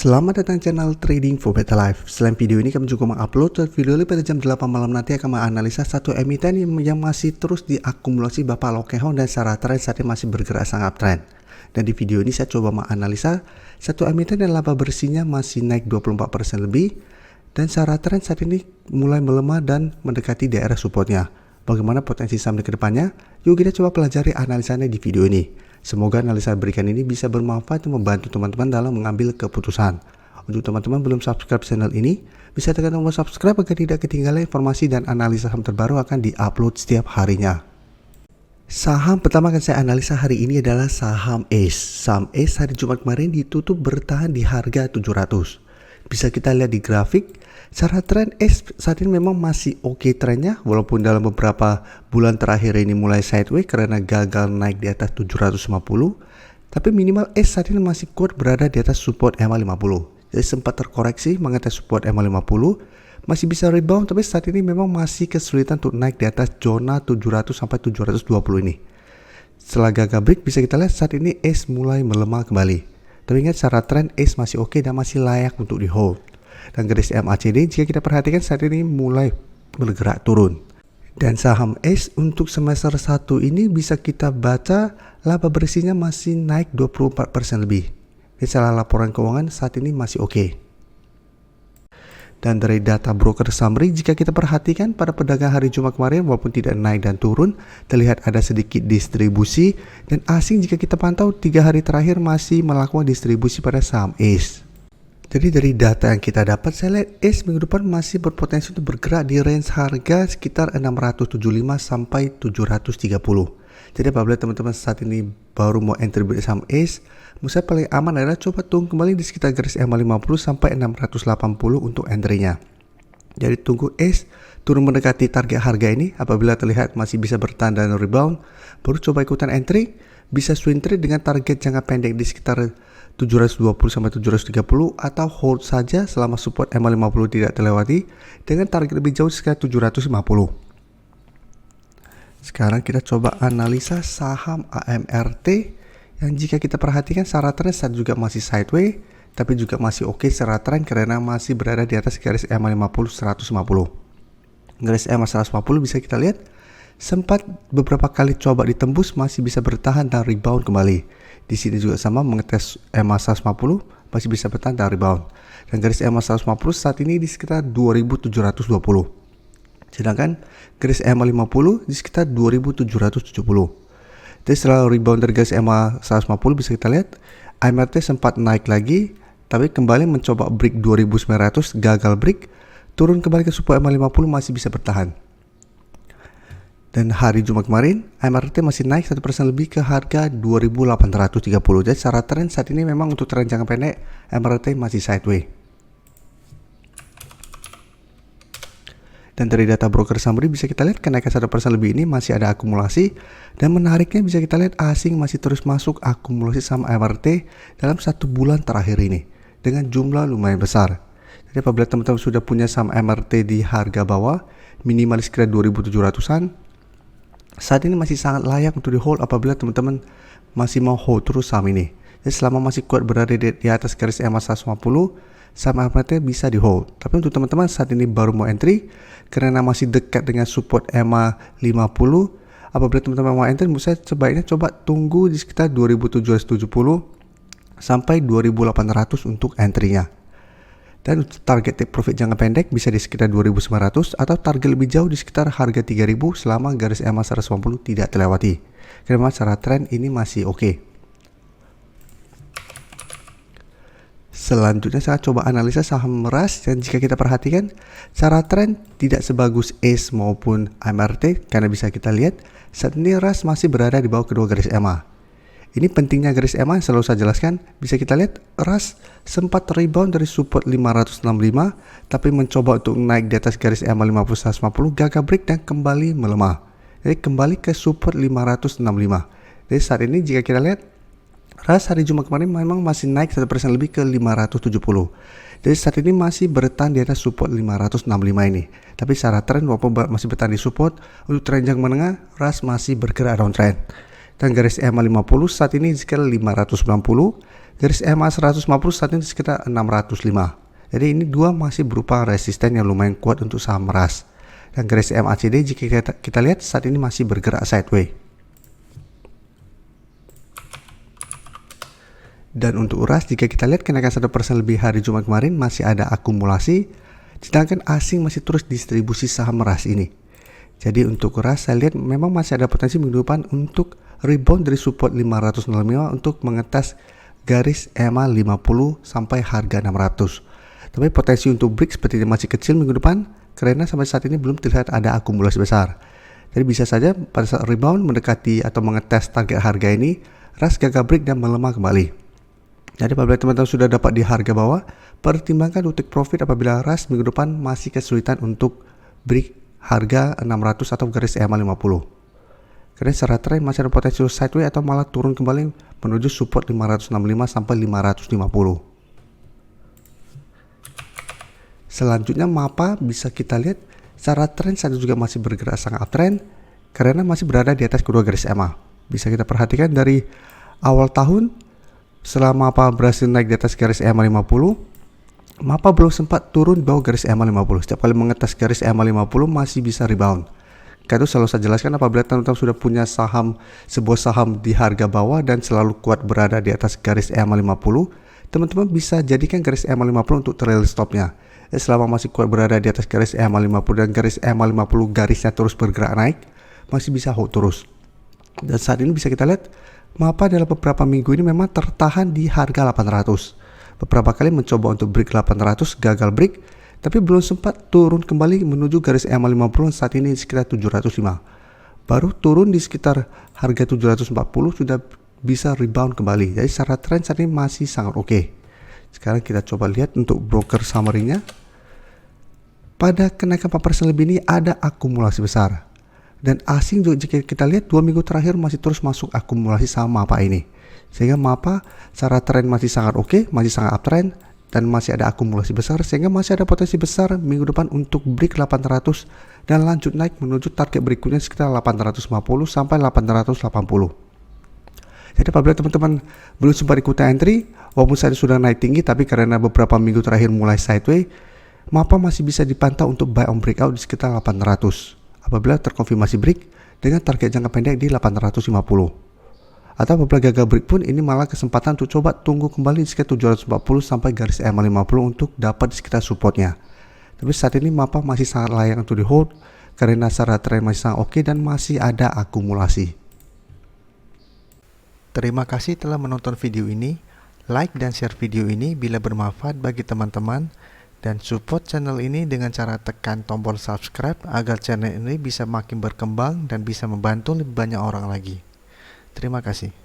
Selamat datang channel Trading for Better Life. Selain video ini, kami juga mengupload video pada jam 8 malam nanti akan menganalisa satu emiten yang masih terus diakumulasi Bapak Loh Keng Hong dan secara tren saat ini masih bergerak sangat tren. Dan di video ini saya coba menganalisa satu emiten yang laba bersihnya masih naik 24% lebih dan secara tren saat ini mulai melemah dan mendekati daerah supportnya. Bagaimana potensi saham ke depannya? Yuk kita coba pelajari analisanya di video ini. Semoga analisa berikan ini bisa bermanfaat dan membantu teman-teman dalam mengambil keputusan. Untuk teman-teman belum subscribe channel ini, bisa tekan tombol subscribe agar tidak ketinggalan informasi dan analisa saham terbaru akan diupload setiap harinya. Saham pertama akan saya analisa hari ini adalah saham ACE. Saham ACE hari Jumat kemarin ditutup bertahan di harga 700. Bisa kita lihat di grafik, secara tren ACE saat ini memang masih oke trennya, walaupun dalam beberapa bulan terakhir ini mulai sideways karena gagal naik di atas 750. Tapi minimal ACE saat ini masih kuat berada di atas support MA50. Jadi sempat terkoreksi mengatas support MA50, masih bisa rebound, tapi saat ini memang masih kesulitan untuk naik di atas zona 700 sampai 720 ini. Setelah gagal break, bisa kita lihat saat ini ACE mulai melemah kembali. Tapi ingat, secara tren ACE masih oke dan masih layak untuk di hold. Dan garis MACD jika kita perhatikan saat ini mulai bergerak turun. Dan saham ACE untuk semester 1 ini bisa kita baca laba bersihnya masih naik 24% lebih. Jadi secara laporan keuangan saat ini masih oke. Dan dari data broker summary jika kita perhatikan pada perdagangan hari Jumat kemarin walaupun tidak naik dan turun, terlihat ada sedikit distribusi dan asing jika kita pantau 3 hari terakhir masih melakukan distribusi pada saham ACE. Jadi dari data yang kita dapat, saya lihat ACE minggu depan masih berpotensi untuk bergerak di range harga sekitar 675 sampai 730. Jadi apabila teman-teman saat ini baru mau entry di saham ACE, menurut saya paling aman adalah coba tunggu kembali di sekitar garis MA50 sampai 680 untuk entry-nya. Jadi tunggu ACE turun mendekati target harga ini, apabila terlihat masih bisa bertahan dan rebound, baru coba ikutan entry, bisa swing trade dengan target jangka pendek di sekitar 720 sampai 730 atau hold saja selama support MA50 tidak terlewati dengan target lebih jauh sekitar 750. Sekarang kita coba analisa saham AMRT yang jika kita perhatikan secara tren saat juga masih sideways tapi juga masih oke secara tren karena masih berada di atas garis MA50 150. Garis MA150 bisa kita lihat sempat beberapa kali coba ditembus masih bisa bertahan dan rebound kembali. Di sini juga sama mengetes MA150 masih bisa bertahan dan rebound. Dan garis MA150 saat ini di sekitar 2720. Sedangkan garis MA50 di sekitar 2770. Jadi setelah rebound dari garis MA150 bisa kita lihat AMRT sempat naik lagi tapi kembali mencoba break 2900, gagal break, turun kembali ke support MA50 masih bisa bertahan. Dan hari Jumat kemarin, AMRT masih naik 1% lebih ke harga 2.830. Jadi secara tren saat ini memang untuk tren jangka pendek, AMRT masih sideways. Dan dari data broker summary bisa kita lihat kenaikan 1% lebih ini masih ada akumulasi. Dan menariknya bisa kita lihat asing masih terus masuk akumulasi saham AMRT dalam 1 bulan terakhir ini. Dengan jumlah lumayan besar. Jadi apabila teman-teman sudah punya saham AMRT di harga bawah, minimal sekitar 2.700-an, saat ini masih sangat layak untuk di hold apabila teman-teman masih mau hold terus saham ini. Jadi selama masih kuat berada di atas garis MA150, saham AMRT bisa di hold. Tapi untuk teman-teman saat ini baru mau entry karena masih dekat dengan support MA50, apabila teman-teman mau entry, menurut saya sebaiknya coba tunggu di sekitar 2770 sampai 2800 untuk entry-nya. Dan target take profit jangka pendek bisa di sekitar 2.900 atau target lebih jauh di sekitar harga 3.000 selama garis MA150 tidak terlewati. Karena secara tren ini masih oke. Selanjutnya saya coba analisa saham RAS dan jika kita perhatikan secara tren tidak sebagus ACE maupun AMRT karena bisa kita lihat saat ini RAS masih berada di bawah kedua garis MA. Ini pentingnya garis MA yang selalu saya jelaskan. Bisa kita lihat RAS sempat rebound dari support 565 tapi mencoba untuk naik di atas garis MA50 150, gagal break dan kembali melemah. Jadi kembali ke support 565. Jadi saat ini jika kita lihat RAS hari Jumat kemarin memang masih naik 1% lebih ke 570. Jadi saat ini masih bertahan di atas support 565 ini. Tapi secara tren walaupun masih bertahan di support, untuk tren jangka menengah RAS masih bergerak downtrend. dan garis EMA 50 saat ini sekitar 590, garis EMA 150 saat ini sekitar 605. Jadi ini dua masih berupa resisten yang lumayan kuat untuk saham Meras. Dan garis MACD jika kita lihat saat ini masih bergerak sideways. Dan untuk URAS jika kita lihat kenaikan 1% lebih hari Jumat kemarin masih ada akumulasi, sedangkan asing masih terus distribusi saham Meras ini. Jadi untuk URAS saya lihat memang masih ada potensi minggu depan untuk rebound dari support 505 untuk mengetes garis EMA 50 sampai harga 600. Tapi potensi untuk break sepertinya masih kecil minggu depan karena sampai saat ini belum terlihat ada akumulasi besar. Jadi bisa saja pada saat rebound mendekati atau mengetes target harga ini, RAS gagal break dan melemah kembali. Jadi apabila teman-teman sudah dapat di harga bawah, pertimbangkan untuk profit apabila RAS minggu depan masih kesulitan untuk break harga 600 atau garis EMA 50. Karena secara tren masih ada potensi sideways atau malah turun kembali menuju support 565 sampai 550. Selanjutnya MAPA bisa kita lihat secara tren saat juga masih bergerak sangat uptrend karena masih berada di atas kedua garis EMA. Bisa kita perhatikan dari awal tahun setelah MAPA berhasil naik di atas garis EMA 50, MAPA belum sempat turun di bawah garis EMA 50. Setiap kali mengetes garis EMA 50 masih bisa rebound. Karena itu selalu saya jelaskan apabila teman-teman sudah punya sebuah saham di harga bawah dan selalu kuat berada di atas garis EMA 50, teman-teman bisa jadikan garis EMA 50 untuk trail stopnya. Selama masih kuat berada di atas garis EMA 50 dan garis EMA 50 garisnya terus bergerak naik, masih bisa hold terus. Dan saat ini bisa kita lihat MAPA dalam beberapa minggu ini memang tertahan di harga 800. Beberapa kali mencoba untuk break 800, gagal break, tapi belum sempat turun kembali menuju garis EMA 50 saat ini sekitar 705. Baru turun di sekitar harga 740 sudah bisa rebound kembali. Jadi secara tren saat ini masih sangat oke. Sekarang kita coba lihat untuk broker summary-nya. Pada kenaikan 4% lebih ini ada akumulasi besar. Dan asing juga jika kita lihat 2 minggu terakhir masih terus masuk akumulasi sama MAPA ini. Sehingga MAPA secara tren masih sangat oke, masih sangat uptrend dan masih ada akumulasi besar sehingga masih ada potensi besar minggu depan untuk break 800 dan lanjut naik menuju target berikutnya sekitar 850 sampai 880. Jadi apabila teman-teman belum sempat ikuti entry, walaupun saya sudah naik tinggi tapi karena beberapa minggu terakhir mulai sideways, MAPA masih bisa dipantau untuk buy on breakout di sekitar 800 apabila terkonfirmasi break dengan target jangka pendek di 850. Atau apabila gagal break pun ini malah kesempatan untuk coba tunggu kembali di sekitar 740 sampai garis EMA 50 untuk dapat di sekitar supportnya. Tapi saat ini MAPA masih sangat layak untuk di hold karena secara tren masih sangat oke dan masih ada akumulasi. Terima kasih telah menonton video ini. Like dan share video ini bila bermanfaat bagi teman-teman. Dan support channel ini dengan cara tekan tombol subscribe agar channel ini bisa makin berkembang dan bisa membantu lebih banyak orang lagi. Terima kasih.